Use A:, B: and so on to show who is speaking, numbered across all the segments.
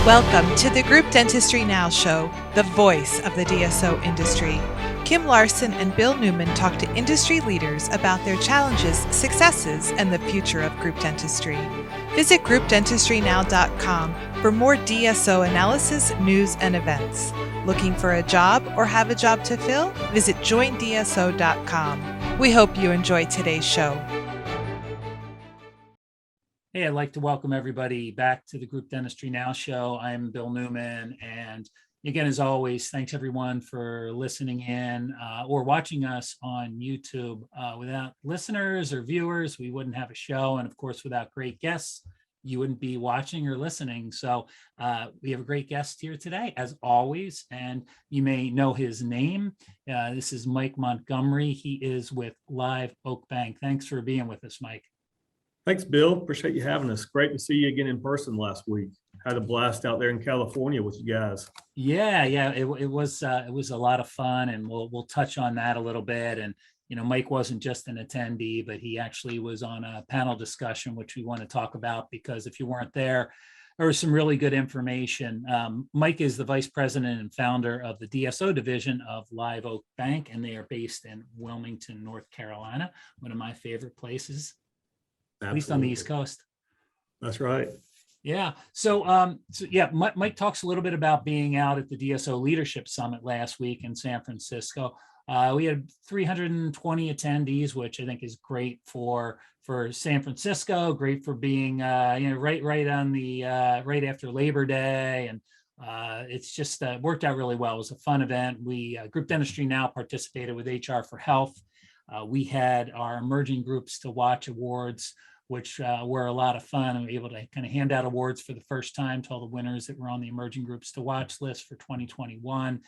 A: Welcome to the Group Dentistry Now Show, the voice of the DSO industry. Kim Larson and Bill Newman talk to industry leaders about their challenges, successes, and the future of group dentistry. Visit groupdentistrynow.com for more DSO analysis, news, and events. Looking for a job or have a job to fill? Visit joindso.com. We hope you enjoy today's show.
B: Hey, I'd like to welcome everybody back to the Group Dentistry Now Show. I'm Bill Newman, and again, as always, thanks everyone for listening in or watching us on YouTube. Without listeners or viewers, we wouldn't have a show, and of course, without great guests, you wouldn't be watching or listening. So we have a great guest here today, as always, and you may know his name. This is Mike Montgomery. He is with Live Oak Bank. Thanks for being with us, Mike.
C: Thanks, Bill. Appreciate you having us. Great to see you again in person last week. Had a blast out there in California with you guys.
B: Yeah, it was a lot of fun, and we'll touch on that a little bit. And Mike wasn't just an attendee, but he actually was on a panel discussion, which we want to talk about, because if you weren't there, there was some really good information. Mike is the vice president and founder of the DSO division of Live Oak Bank, and they are based in Wilmington, North Carolina, one of my favorite places. Absolutely. At least on the East Coast.
C: That's right.
B: Yeah. So Mike talks a little bit about being out at the DSO Leadership Summit last week in San Francisco. We had 320 attendees, which I think is great for San Francisco. Great for being right on the right after Labor Day, and it's just worked out really well. It was a fun event. We Group Dentistry Now participated with HR for Health. We had our Emerging Groups to Watch awards, which were a lot of fun, and we were able to kind of hand out awards for the first time to all the winners that were on the Emerging Groups to Watch list for 2021.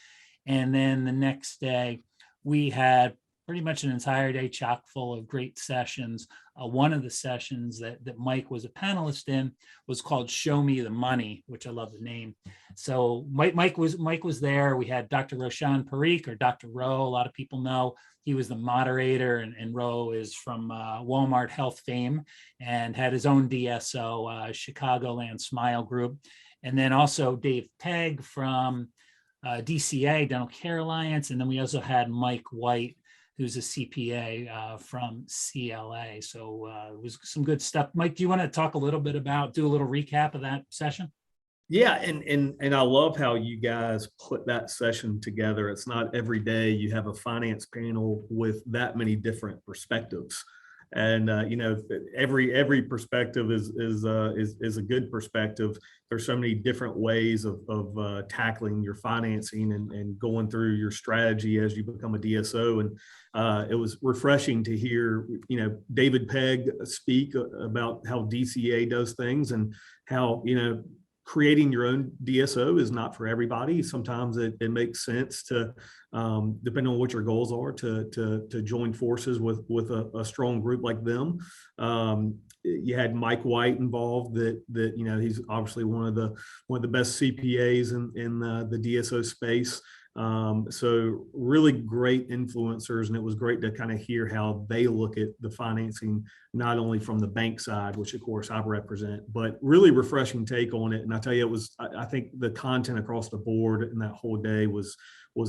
B: And then the next day, we had pretty much an entire day chock full of great sessions. One of the sessions that Mike was a panelist in was called Show Me the Money, which I love the name. So Mike was there. We had Dr. Roshan Parikh, or Dr. Rowe. A lot of people know he was the moderator, and Rowe is from Walmart Health fame and had his own DSO, Chicagoland Smile Group. And then also Dave Pegg from DCA, Dental Care Alliance. And then we also had Mike White, who's a CPA from CLA. So it was some good stuff. Mike, do you want to talk a little bit do a little recap of that session?
C: Yeah, and I love how you guys put that session together. It's not every day you have a finance panel with that many different perspectives. And every perspective is a good perspective. There's so many different ways of tackling your financing and going through your strategy as you become a DSO. And it was refreshing to hear David Pegg speak about how DCA does things, and how creating your own DSO is not for everybody. Sometimes it makes sense to, depending on what your goals are, to join forces with a strong group like them. You had Mike White involved. That he's obviously one of the best CPAs in the DSO space. So really great influencers, and it was great to kind of hear how they look at the financing, not only from the bank side, which of course I represent, but really refreshing take on it. And I tell you, I think the content across the board in that whole day was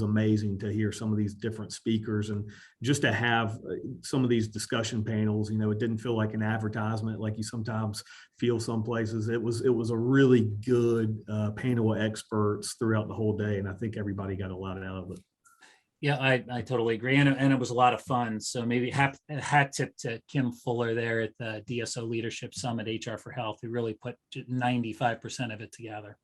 C: amazing to hear some of these different speakers, and just to have some of these discussion panels. It didn't feel like an advertisement like you sometimes feel some places. It was a really good panel of experts throughout the whole day, and I think everybody got a lot out of it.
B: Yeah, I totally agree, and it was a lot of fun. So maybe hat tip to Kim Fuller there at the DSO Leadership Summit, HR for Health, who really put 95% of it together.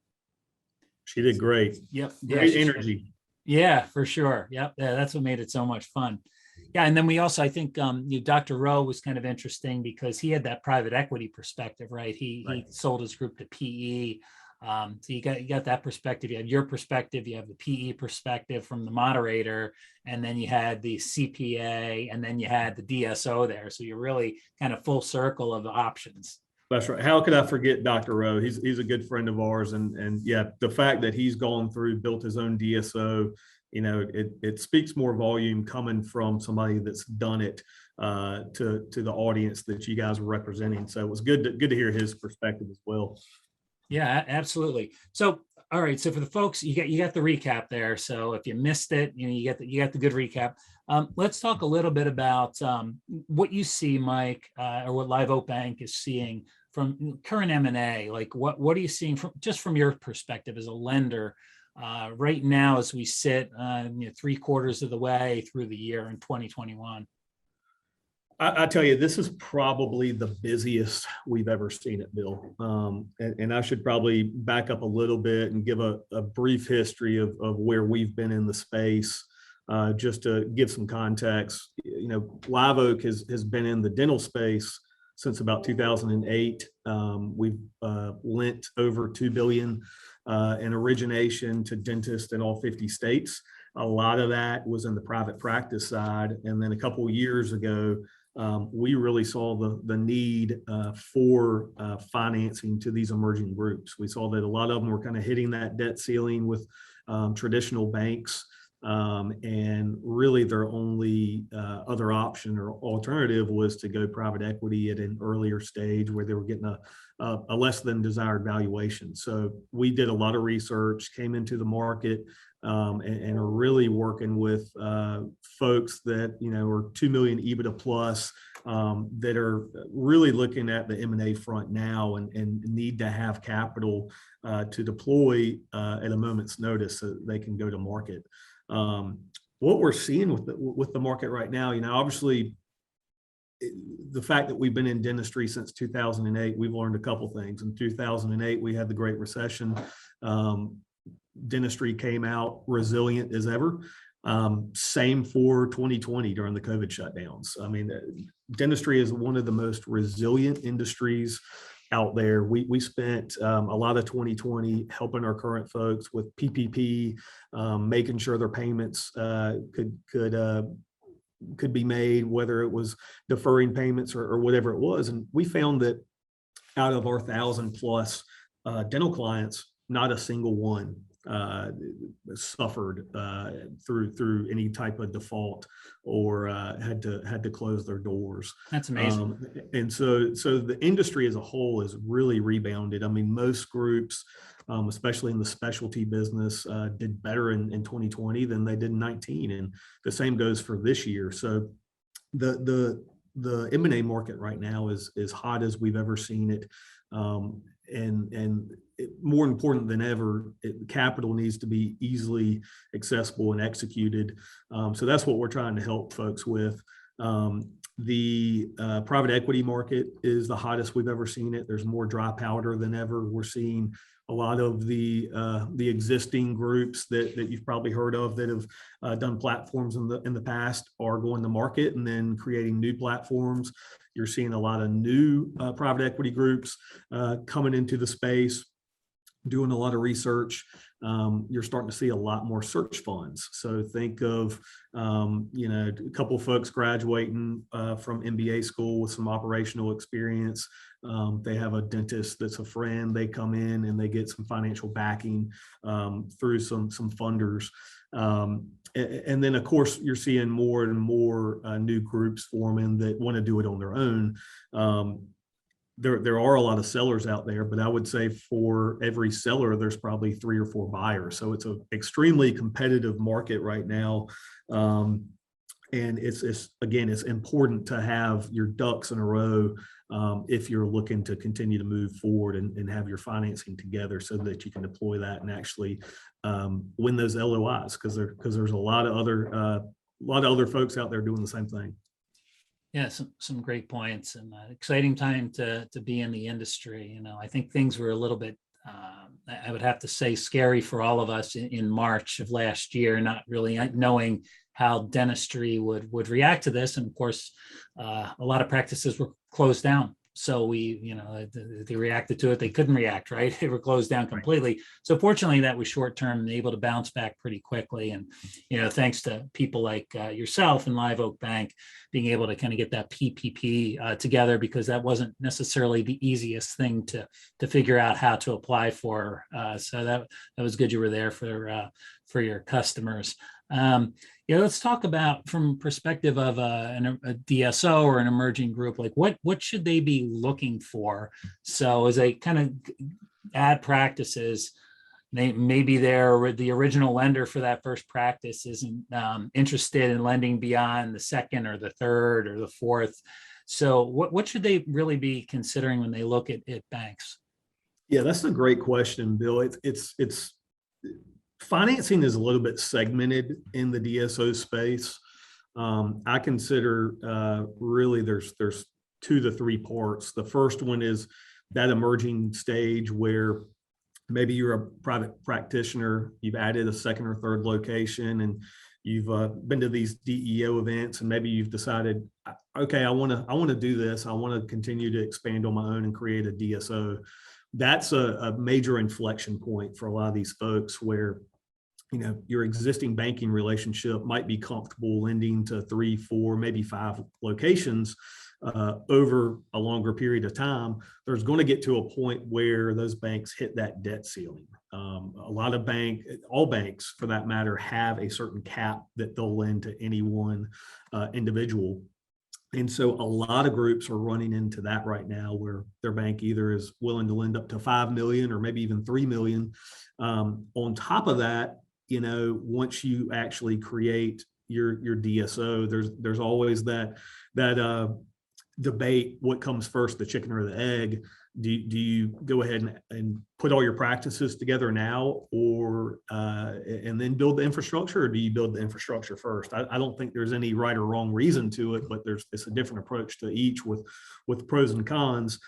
C: She did great.
B: Yep,
C: great energy.
B: Yeah, for sure. Yep. Yeah, that's what made it so much fun. Yeah. And then we also, I think Dr. Rowe was kind of interesting because he had that private equity perspective, right? He sold his group to PE. So you got that perspective. You had your perspective, you have the PE perspective from the moderator, and then you had the CPA, and then you had the DSO there. So you're really kind of full circle of the options.
C: That's right. How could I forget Dr. Rowe? He's a good friend of ours, and yeah, the fact that he's gone through, built his own DSO, it speaks more volume coming from somebody that's done it to the audience that you guys were representing. So it was good to hear his perspective as well.
B: Yeah, absolutely. So, all right. So for the folks, you got the recap there. So if you missed it, you got the good recap. Let's talk a little bit about what you see, Mike, or what Live Oak Bank is seeing from current M&A. Like, what are you seeing from your perspective as a lender right now as we sit 3/4 of the way through the year in 2021?
C: I tell you, this is probably the busiest we've ever seen it, Bill. And I should probably back up a little bit and give a brief history of where we've been in the space, just to give some context. Live Oak has been in the dental space since about 2008. We've lent over $2 billion in origination to dentists in all 50 states. A lot of that was in the private practice side. And then a couple of years ago, we really saw the need for financing to these emerging groups. We saw that a lot of them were kind of hitting that debt ceiling with traditional banks, and really their only other option or alternative was to go private equity at an earlier stage where they were getting a less than desired valuation. So we did a lot of research, came into the market, and are really working with folks that are 2 million Ebitda plus, that are really looking at the M&A front now and need to have capital to deploy at a moment's notice so that they can go to market. What we're seeing with the market right now, obviously, the fact that we've been in dentistry since 2008, we've learned a couple things. In 2008, we had the Great Recession. Dentistry came out resilient as ever. Same for 2020 during the COVID shutdowns. I mean, dentistry is one of the most resilient industries out there. We spent a lot of 2020 helping our current folks with PPP, making sure their payments could be made, whether it was deferring payments or whatever it was. And we found that out of our 1,000+ dental clients, not a single one suffered through any type of default or had to close their doors.
B: That's amazing.
C: And so the industry as a whole has really rebounded. I mean, most groups, especially in the specialty business, did better in 2020 than they did in 2019, and the same goes for this year. So the M&A market right now is as hot as we've ever seen it. And more important than ever, capital needs to be easily accessible and executed. So that's what we're trying to help folks with. The private equity market is the hottest we've ever seen it. There's more dry powder than ever. We're seeing a lot of the existing groups that you've probably heard of that have done platforms in the past are going to market and then creating new platforms. You're seeing a lot of new private equity groups coming into the space, doing a lot of research. You're starting to see a lot more search funds. So think of, a couple of folks graduating from MBA school with some operational experience. They have a dentist that's a friend. They come in and they get some financial backing through some funders. And then, of course, you're seeing more and more new groups forming that want to do it on their own. There are a lot of sellers out there, but I would say for every seller, there's probably 3 or 4 buyers. So it's an extremely competitive market right now. And it's important to have your ducks in a row if you're looking to continue to move forward and have your financing together so that you can deploy that and actually win those LOIs, because there's a lot of other folks out there doing the same thing.
B: Yeah, some great points, and exciting time to be in the industry. I think things were a little bit, I would have to say, scary for all of us in March of last year, not really knowing how dentistry would react to this. And of course, a lot of practices were closed down. So they reacted to it. They couldn't react, right? They were closed down completely. So fortunately, that was short term and able to bounce back pretty quickly. And, thanks to people like yourself and Live Oak Bank being able to kind of get that PPP together, because that wasn't necessarily the easiest thing to figure out how to apply for. So that was good you were there for your customers. Let's talk about from perspective of a DSO or an emerging group, like what should they be looking for? So as I kind of add practices, maybe the original lender for that first practice isn't interested in lending beyond the second or the third or the fourth. So what should they really be considering when they look at banks?
C: Yeah, that's a great question, Bill. It's financing is a little bit segmented in the DSO space. I consider really there's 2 to 3 parts. The first one is that emerging stage where maybe you're a private practitioner, you've added a second or third location, and you've been to these DEO events, and maybe you've decided, okay, I want to do this. I want to continue to expand on my own and create a DSO. That's a major inflection point for a lot of these folks where, you know, your existing banking relationship might be comfortable lending to 3, 4, maybe 5 locations over a longer period of time. There's going to get to a point where those banks hit that debt ceiling. A lot of all banks for that matter, have a certain cap that they'll lend to any one individual. And so a lot of groups are running into that right now, where their bank either is willing to lend up to 5 million or maybe even 3 million. On top of that, you know, once you actually create your DSO, there's always that debate: what comes first, the chicken or the egg? Do you go ahead and put all your practices together now, or and then build the infrastructure, or do you build the infrastructure first? I don't think there's any right or wrong reason to it, but it's a different approach to each with pros and cons.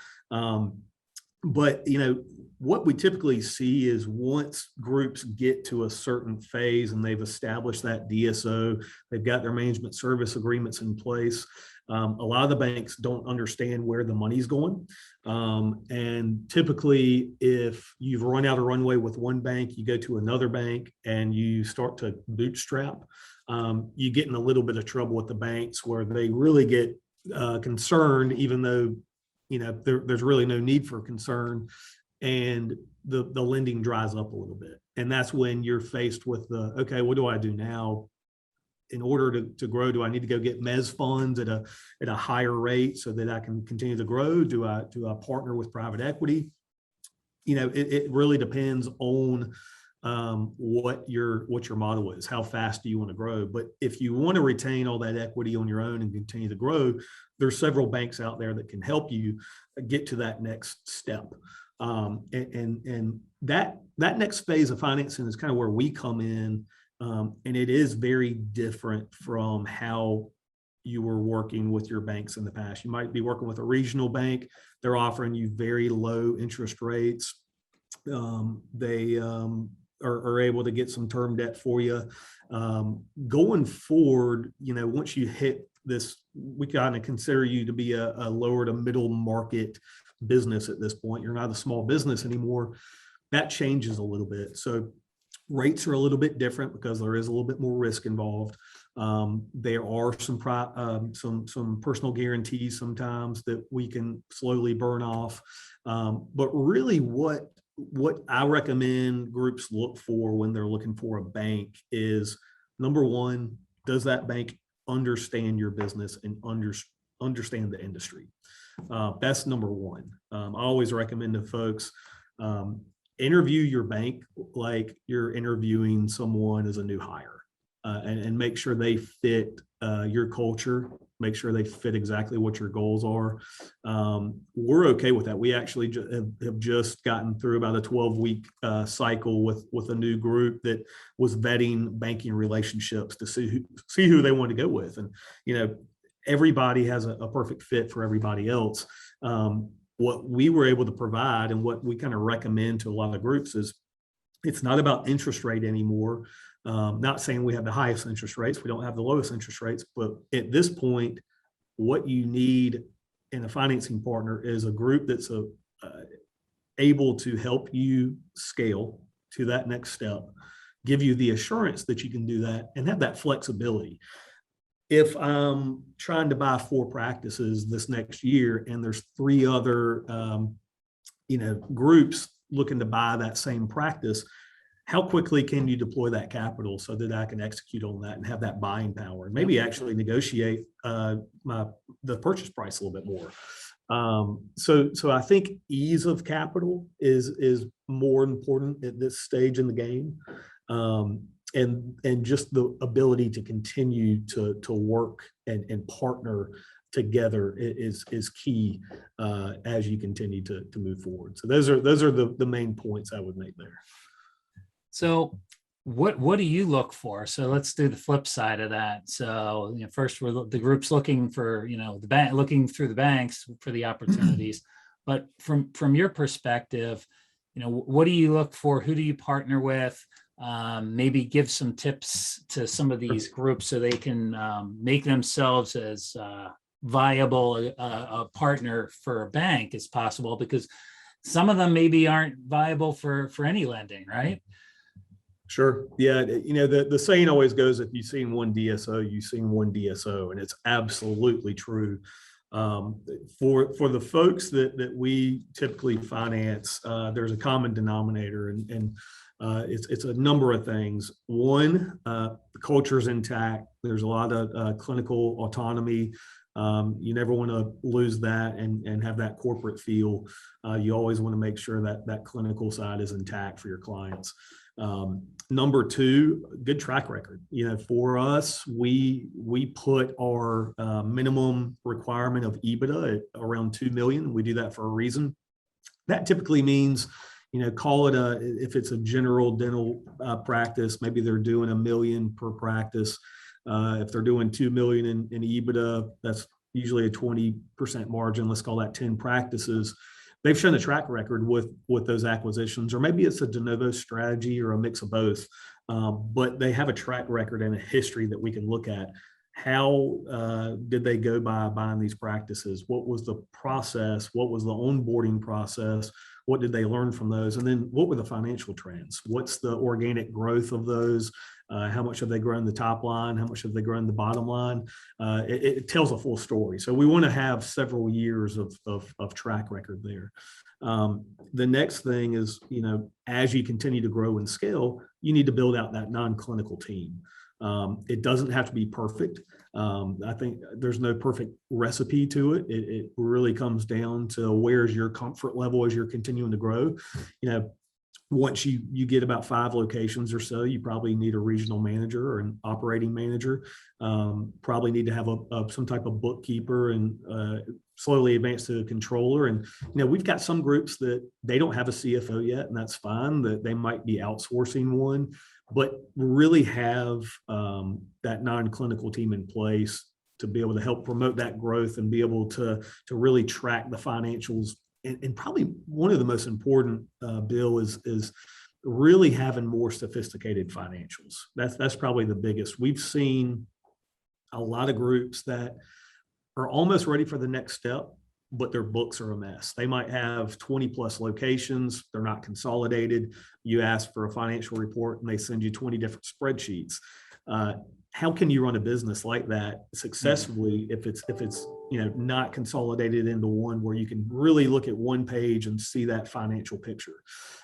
C: But you know, what we typically see is once groups get to a certain phase and they've established that DSO, they've got their management service agreements in place. A lot of the banks don't understand where the money's going. And typically, if you've run out of runway with one bank, you go to another bank and you start to bootstrap, you get in a little bit of trouble with the banks where they really get concerned, even though, you know, there's really no need for concern, and the lending dries up a little bit. And that's when you're faced with okay, what do I do now? In order to grow, do I need to go get mezz funds at a higher rate so that I can continue to grow? Do I partner with private equity? You know, it really depends on what your model is. How fast do you want to grow? But if you want to retain all that equity on your own and continue to grow, there's several banks out there that can help you get to that next step. And that next phase of financing is kind of where we come in. And it is very different from how you were working with your banks in the past. You might be working with a regional bank. They're offering you very low interest rates. They are able to get some term debt for you. Going forward, you know, once you hit this, we kind of consider you to be a lower to middle market business at this point. You're not a small business anymore. That changes a little bit. So rates are a little bit different because there is a little bit more risk involved. There are some personal guarantees sometimes that we can slowly burn off. But really what I recommend groups look for when they're looking for a bank is, number one, does that bank understand your business and understand the industry? That's number one. I always recommend to folks, interview your bank like you're interviewing someone as a new hire, and make sure they fit your culture, make sure they fit exactly what your goals are. We're okay with that. We actually have just gotten through about a 12-week cycle with a new group that was vetting banking relationships to see who they want to go with. And, you know, everybody has a perfect fit for everybody else. What we were able to provide and what we kind of recommend to a lot of groups is, it's not about interest rate anymore. Not saying we have the highest interest rates, we don't have the lowest interest rates, but at this point, what you need in a financing partner is a group that's able to help you scale to that next step, give you the assurance that you can do that, and have that flexibility. If I'm trying to buy 4 practices this next year and there's 3 other groups looking to buy that same practice, how quickly can you deploy that capital so that I can execute on that and have that buying power, and maybe actually negotiate the purchase price a little bit more? So I think ease of capital is more important at this stage in the game. And just the ability to continue to work and partner together is key as you continue to move forward. So those are the main points I would make there.
B: So what do you look for? So let's do the flip side of that. So first, the group's looking for the bank, looking through the banks for the opportunities. But from your perspective, what do you look for? Who do you partner with? Maybe give some tips to some of these groups so they can make themselves as viable a partner for a bank as possible, because some of them maybe aren't viable for any lending, right?
C: Sure. Yeah. The saying always goes, if you've seen one DSO, you've seen one DSO, and it's absolutely true. For the folks that we typically finance, there's a common denominator, and it's a number of things. One, the culture's intact. There's a lot of clinical autonomy. You never want to lose that and have that corporate feel. You always want to make sure that clinical side is intact for your clients. Number two, good track record. For us, we put our minimum requirement of Ebitda at around 2 million. We do that for a reason. That typically means, call it if it's a general dental practice, maybe they're doing $1 million per practice. If they're doing 2 million in Ebitda, that's usually a 20% margin. Let's call that 10 practices. They've shown a track record with those acquisitions, or maybe it's a de novo strategy or a mix of both. But they have a track record and a history that we can look at. How did they go by buying these practices? What was the process? What was the onboarding process? What did they learn from those? And then what were the financial trends? What's the organic growth of those? How much have they grown the top line? How much have they grown the bottom line? It tells a full story. So we want to have several years of track record there. The next thing is, as you continue to grow and scale, you need to build out that non-clinical team. It doesn't have to be perfect. I think there's no perfect recipe to it. It really comes down to where's your comfort level as you're continuing to grow. Once you get about 5 locations or so, you probably need a regional manager or an operating manager. Probably need to have some type of bookkeeper, and slowly advance to a controller. And we've got some groups that they don't have a CFO yet, and that's fine. That they might be outsourcing one, but really have that non-clinical team in place to be able to help promote that growth and be able to really track the financials. And probably one of the most important, Bill, is really having more sophisticated financials. That's probably the biggest. We've seen a lot of groups that are almost ready for the next step, but their books are a mess. They might have 20 plus locations. They're not consolidated. You ask for a financial report and they send you 20 different spreadsheets. How can you run a business like that successfully if it's not consolidated into one where you can really look at one page and see that financial picture?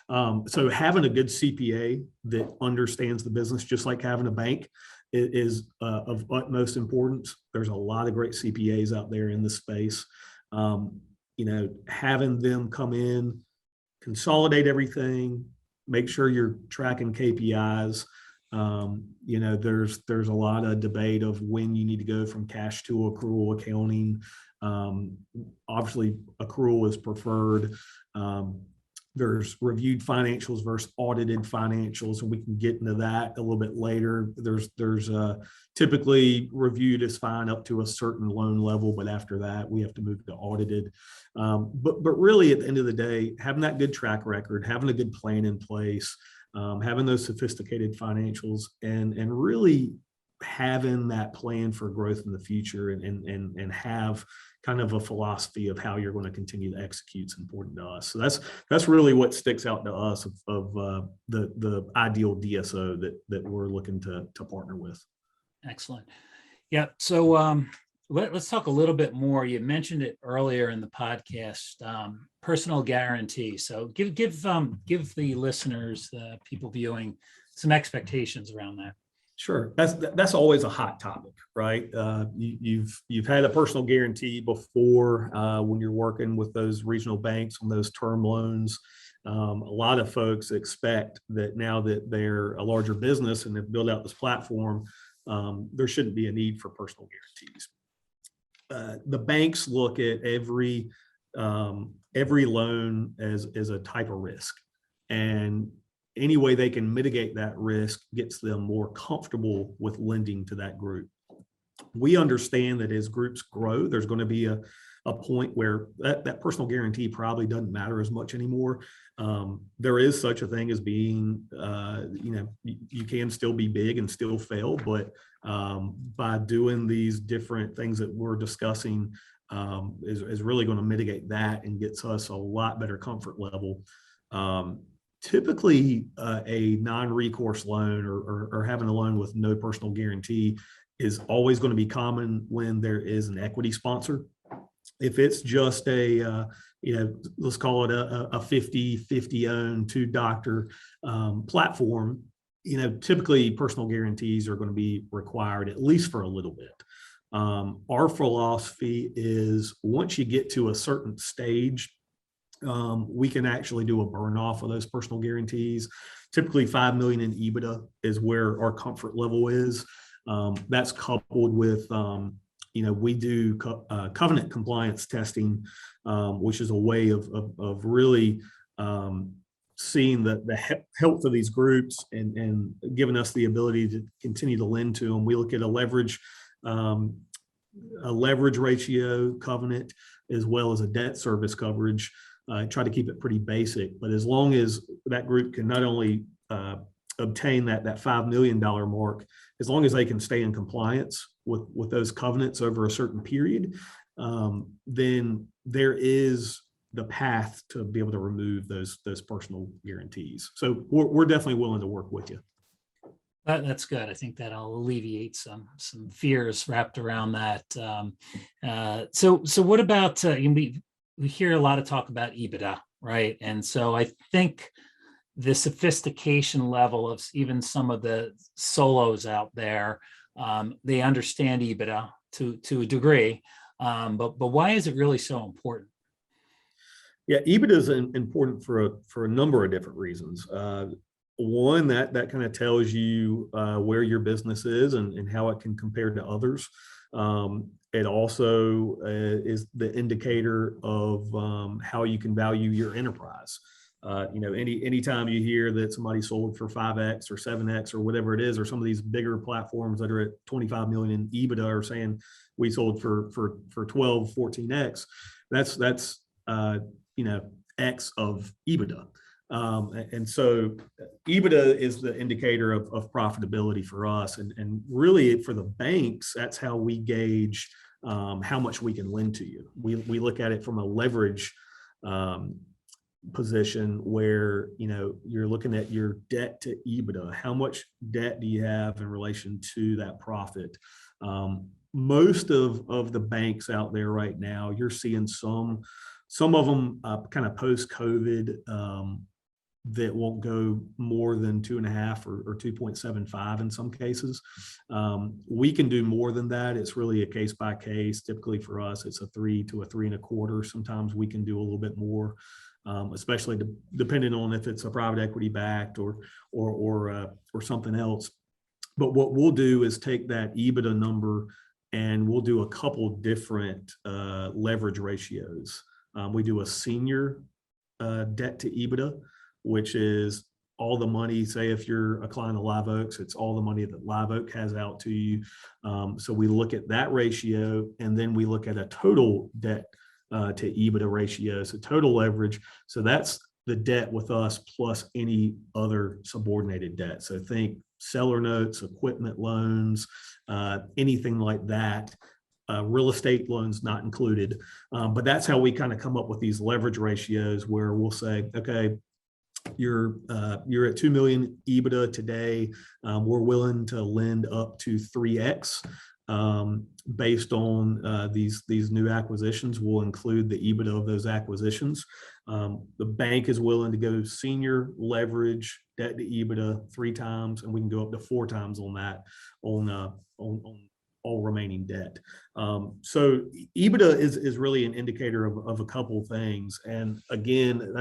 C: So having a good CPA that understands the business, just like having a bank, is of utmost importance. There's a lot of great CPAs out there in this space. Having them come in, consolidate everything, make sure you're tracking KPIs. There's a lot of debate of when you need to go from cash to accrual accounting. Obviously, accrual is preferred. There's reviewed financials versus audited financials, and we can get into that a little bit later. There's typically reviewed is fine up to a certain loan level, but after that, we have to move to audited. But really, at the end of the day, having that good track record, having a good plan in place, having those sophisticated financials, and really having that plan for growth in the future, and have kind of a philosophy of how you're going to continue to execute is important to us. So that's really what sticks out to us of the ideal DSO that we're looking to partner with. Excellent.
B: Yeah. So let's talk a little bit more. You mentioned it earlier in the podcast, personal guarantee. So give the listeners, the people viewing, some expectations around that.
C: Sure, that's always a hot topic, right? You've had a personal guarantee before when you're working with those regional banks on those term loans. A lot of folks expect that now that they're a larger business and they've built out this platform, there shouldn't be a need for personal guarantees. The banks look at every loan as a type of risk, and any way they can mitigate that risk gets them more comfortable with lending to that group. We understand that as groups grow, there's going to be a point where that personal guarantee probably doesn't matter as much anymore. There is such a thing as being, you can still be big and still fail, but by doing these different things that we're discussing is really going to mitigate that and gets us a lot better comfort level. Typically, a non-recourse loan or having a loan with no personal guarantee is always going to be common when there is an equity sponsor. If it's just a, let's call it a 50-50 owned two doctor platform, typically personal guarantees are going to be required at least for a little bit. Our philosophy is once you get to a certain stage, we can actually do a burn off of those personal guarantees. Typically 5 million in Ebitda is where our comfort level is. That's coupled with, we do covenant compliance testing, which is a way of really seeing the health of these groups and giving us the ability to continue to lend to them. We look at a leverage ratio covenant as well as a debt service coverage. Try to keep it pretty basic, but as long as that group can not only obtain that $5 million mark, as long as they can stay in compliance with those covenants over a certain period, then there is the path to be able to remove those personal guarantees. So we're definitely willing to work with you.
B: That's good. I think that'll alleviate some fears wrapped around that. So what about we hear a lot of talk about Ebitda, right? And so I think the sophistication level of even some of the solos out there, they understand Ebitda to a degree, but why is it really so important?
C: Yeah, Ebitda is important for a number of different reasons. One, that kind of tells you where your business is and how it can compare to others. It also is the indicator of how you can value your enterprise. Anytime you hear that somebody sold for 5x or 7x or whatever it is, or some of these bigger platforms that are at 25 million in Ebitda are saying we sold for 12, 14x, that's X of Ebitda. And so Ebitda is the indicator of profitability for us. And really for the banks, that's how we gauge how much we can lend to you. We look at it from a leverage position where, you're looking at your debt to Ebitda. How much debt do you have in relation to that profit? Most of the banks out there right now, you're seeing some of them kind of post-COVID that won't go more than 2.5 or 2.75 in some cases. We can do more than that. It's really a case by case. Typically for us, it's a 3 to a 3.25. Sometimes we can do a little bit more, especially depending on if it's a private equity backed or something else. But what we'll do is take that Ebitda number and we'll do a couple different leverage ratios. We do a senior debt to Ebitda, which is all the money, say if you're a client of Live Oak's, it's all the money that Live Oak has out to you. So we look at that ratio, and then we look at a total debt to Ebitda ratio, so total leverage. So that's the debt with us plus any other subordinated debt. So think seller notes, equipment loans, anything like that. Real estate loans not included. But that's how we kind of come up with these leverage ratios where we'll say, okay, you're at 2 million Ebitda today. We're willing to lend up to 3x. based on these new acquisitions. We'll include the EBITDA of those acquisitions. The bank is willing to go senior leverage debt to EBITDA 3 times, and we can go up to 4 times on that on all remaining debt. So EBITDA is really an indicator of a couple of things. And again,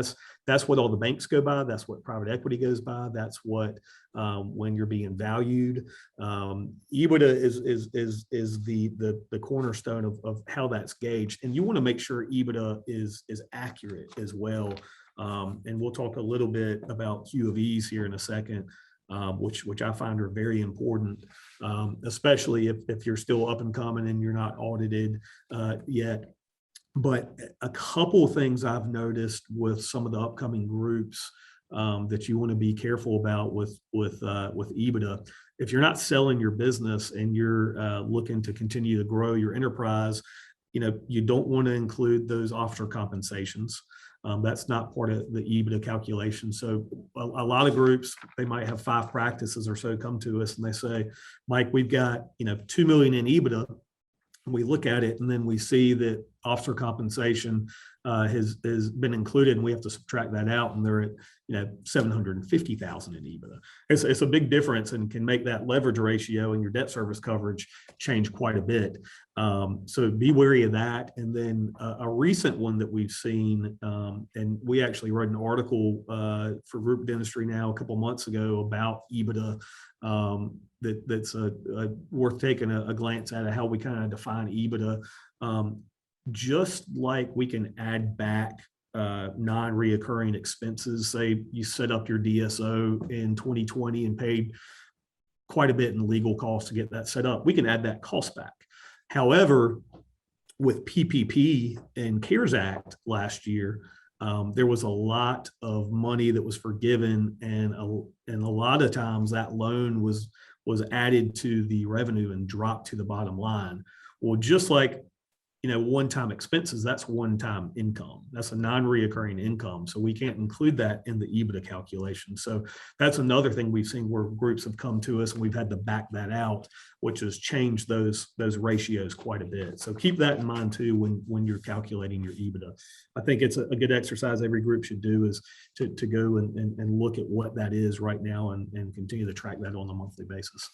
C: that's what all the banks go by. That's what private equity goes by. That's what when you're being valued. EBITDA is the cornerstone of how that's gauged. And you want to make sure EBITDA is accurate as well. And we'll talk a little bit about Q of E's here in a second. Which I find are very important, especially if you're still up and coming and you're not audited yet. But a couple of things I've noticed with some of the upcoming groups that you want to be careful about with EBITDA. If you're not selling your business and you're looking to continue to grow your enterprise, you don't want to include those officer compensations. That's not part of the EBITDA calculation. So a lot of groups, they might have 5 practices or so come to us and they say, Mike, we've got, 2 million in EBITDA. And we look at it and then we see that officer compensation has been included, and we have to subtract that out, and they're at 750,000 in EBITDA. It's a big difference and can make that leverage ratio and your debt service coverage change quite a bit. So be wary of that. And then a recent one that we've seen, and we actually wrote an article for Group Dentistry Now a couple months ago about EBITDA. That's worth taking a glance at how we kind of define EBITDA. Just like we can add back non-reoccurring expenses. Say you set up your DSO in 2020 and paid quite a bit in legal costs to get that set up. We can add that cost back. However, with PPP and CARES Act last year, there was a lot of money that was forgiven, and a lot of times that loan was added to the revenue and dropped to the bottom line. Well, just like one-time expenses, that's one-time income. That's a non-reoccurring income. So we can't include that in the EBITDA calculation. So that's another thing we've seen where groups have come to us and we've had to back that out, which has changed those ratios quite a bit. So keep that in mind too when you're calculating your EBITDA. I think it's a good exercise every group should do, is to go and look at what that is right now and continue to track that on a monthly basis.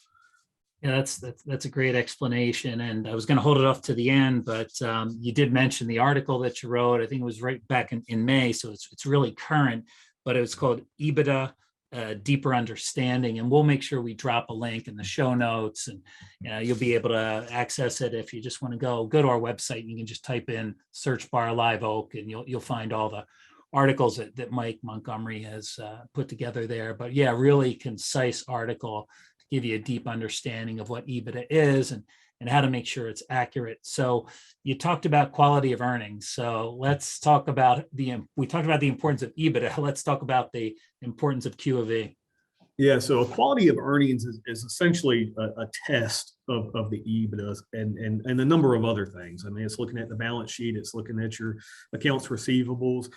B: Yeah, that's a great explanation. And I was going to hold it off to the end, but you did mention the article that you wrote. I think it was right back in May, so it's really current. But it was called Ebitda, Deeper Understanding, and we'll make sure we drop a link in the show notes, and you'll be able to access it if you just want to go to our website. You can just type in search bar Live Oak, and you'll find all the articles that Mike Montgomery has put together there. But yeah, really concise article. Give you a deep understanding of what EBITDA is and how to make sure it's accurate. So you talked about quality of earnings. So let's talk about we talked about the importance of EBITDA. Let's talk about the importance of Q of E.
C: Yeah, so a quality of earnings is essentially a test of the EBITDA and a number of other things. I mean, it's looking at the balance sheet, it's looking at your accounts receivables.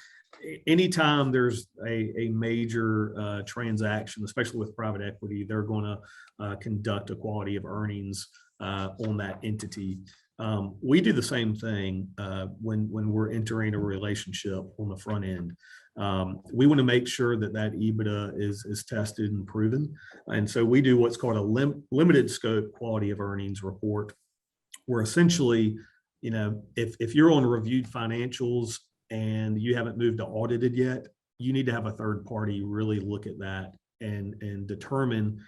C: Anytime there's a major transaction, especially with private equity, they're going to conduct a quality of earnings on that entity. We do the same thing when we're entering a relationship on the front end. We want to make sure that EBITDA is tested and proven. And so we do what's called a limited scope quality of earnings report, where essentially, if you're on reviewed financials and you haven't moved to audited yet, you need to have a third party really look at that and determine,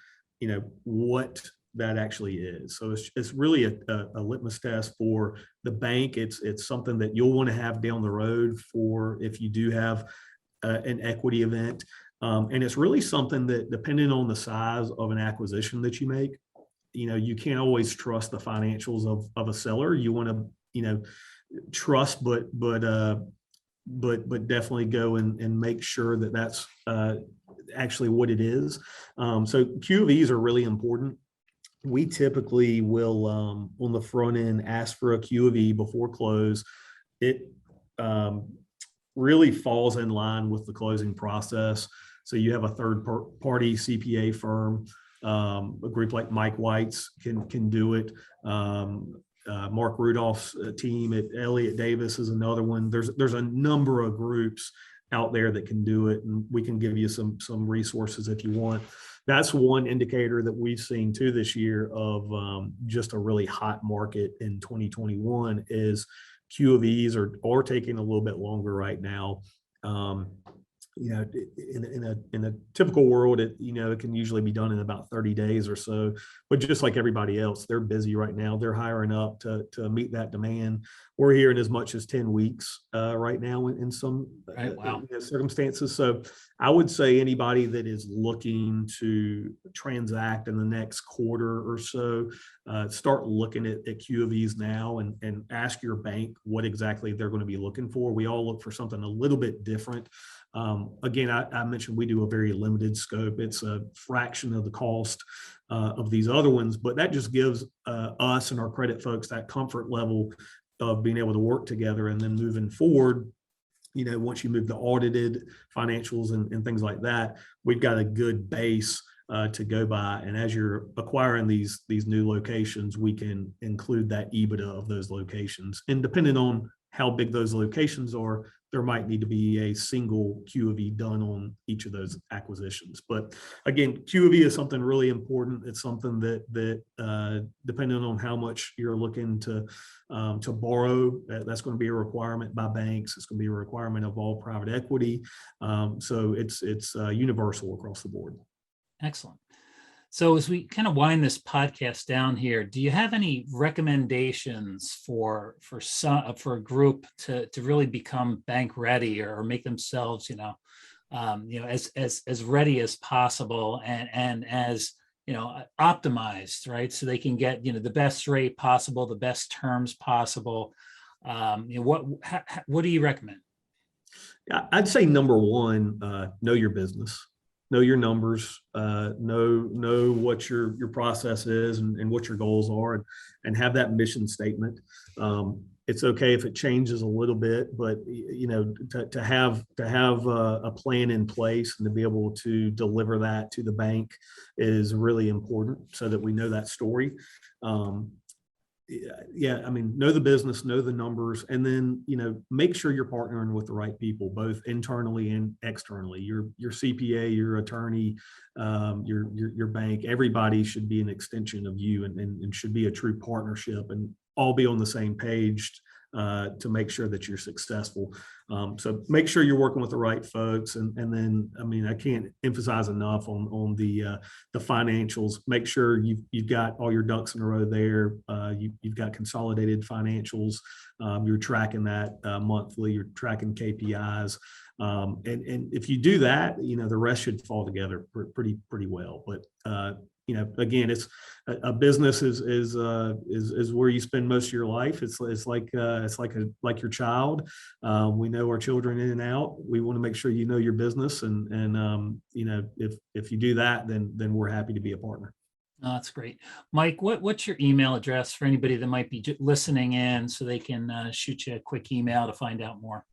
C: what that actually is. So it's really a litmus test for the bank. It's something that you'll want to have down the road for if you do have an equity event. And it's really something that, depending on the size of an acquisition that you make, you can't always trust the financials of a seller. You want to, trust, but definitely go and make sure that that's actually what it is. So Q of E's are really important. We typically will, on the front end, ask for a Q of E before close. It really falls in line with the closing process. So you have a third party CPA firm A group like Mike White's can do it. Mark Rudolph's team at Elliott Davis is another one. There's a number of groups out there that can do it, and we can give you some resources if you want. That's one indicator that we've seen too this year of just a really hot market in 2021 is Q of E's are taking a little bit longer right now. In a typical world, it can usually be done in about 30 days or so. But just like everybody else, they're busy right now. They're hiring up to meet that demand. We're hearing as much as 10 weeks right now in some circumstances. So I would say anybody that is looking to transact in the next quarter or so, start looking at Q of E's now and ask your bank what exactly they're going to be looking for. We all look for something a little bit different. Again, I mentioned we do a very limited scope. It's a fraction of the cost of these other ones, but that just gives us and our credit folks that comfort level of being able to work together. And then moving forward, once you move to audited financials and things like that, we've got a good base to go by. And as you're acquiring these new locations, we can include that Ebitda of those locations. And depending on how big those locations are, there might need to be a single Q of E done on each of those acquisitions. But again, Q of E is something really important. It's something that depending on how much you're looking to borrow, that's going to be a requirement by banks. It's going to be a requirement of all private equity. So it's universal across the board.
B: Excellent. So as we kind of wind this podcast down here, do you have any recommendations for a group to really become bank ready or make themselves, as ready as possible and as optimized, right? So they can get the best rate possible, the best terms possible. What do you recommend?
C: I'd say number one, know your business. Know your numbers, know what your process is and what your goals are, and have that mission statement. It's okay if it changes a little bit, but to have a plan in place and to be able to deliver that to the bank is really important, so that we know that story. Know the business, know the numbers, and then, make sure you're partnering with the right people, both internally and externally. Your CPA, your attorney, your bank, everybody should be an extension of you and should be a true partnership and all be on the same page to make sure that you're successful. So make sure you're working with the right folks. And then, I can't emphasize enough on the financials. Make sure you've got all your ducks in a row there. You've got consolidated financials. You're tracking that monthly. You're tracking KPIs. And if you do that, the rest should fall together pretty well. But again, it's a business is where you spend most of your life. It's like your child. We know our children in and out. We want to make sure you know your business, and if you do that, then we're happy to be a partner.
B: Oh, that's great. Mike, what's your email address for anybody that might be listening in, so they can shoot you a quick email to find out more?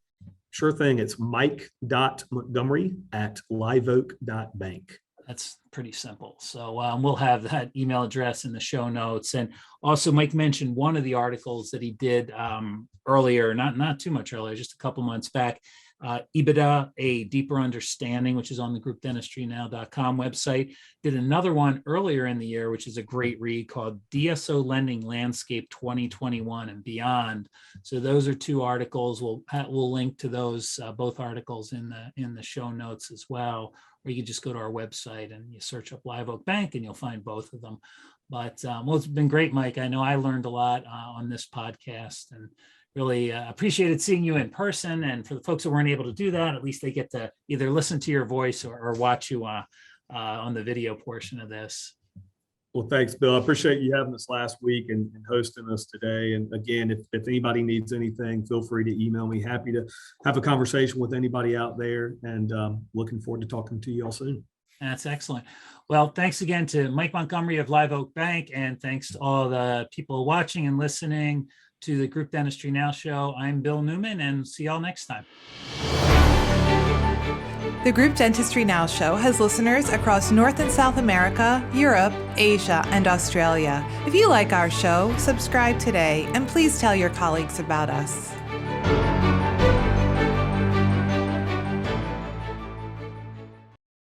C: Sure thing. It's mike.montgomery@liveoak.bank.
B: That's pretty simple. So we'll have that email address in the show notes. And also, Mike mentioned one of the articles that he did earlier, not too much earlier, just a couple months back, Ebitda, A Deeper Understanding, which is on the groupdentistrynow.com website. Did another one earlier in the year, which is a great read, called DSO Lending Landscape 2021 and Beyond. So those are two articles. We'll link to those both articles in the show notes as well. Or you can just go to our website and you search up Live Oak Bank and you'll find both of them. But it's been great, Mike. I know I learned a lot on this podcast, and really appreciated seeing you in person. And for the folks that weren't able to do that, at least they get to either listen to your voice or watch you on the video portion of this.
C: Well, thanks, Bill. I appreciate you having us last week and hosting us today. And again, if anybody needs anything, feel free to email me. Happy to have a conversation with anybody out there, and looking forward to talking to you all soon.
B: That's excellent. Well, thanks again to Mike Montgomery of Live Oak Bank, and thanks to all the people watching and listening to the Group Dentistry Now Show. I'm Bill Newman, and see y'all next time.
A: The Group Dentistry Now Show has listeners across North and South America, Europe, Asia, and Australia. If you like our show, subscribe today and please tell your colleagues about us.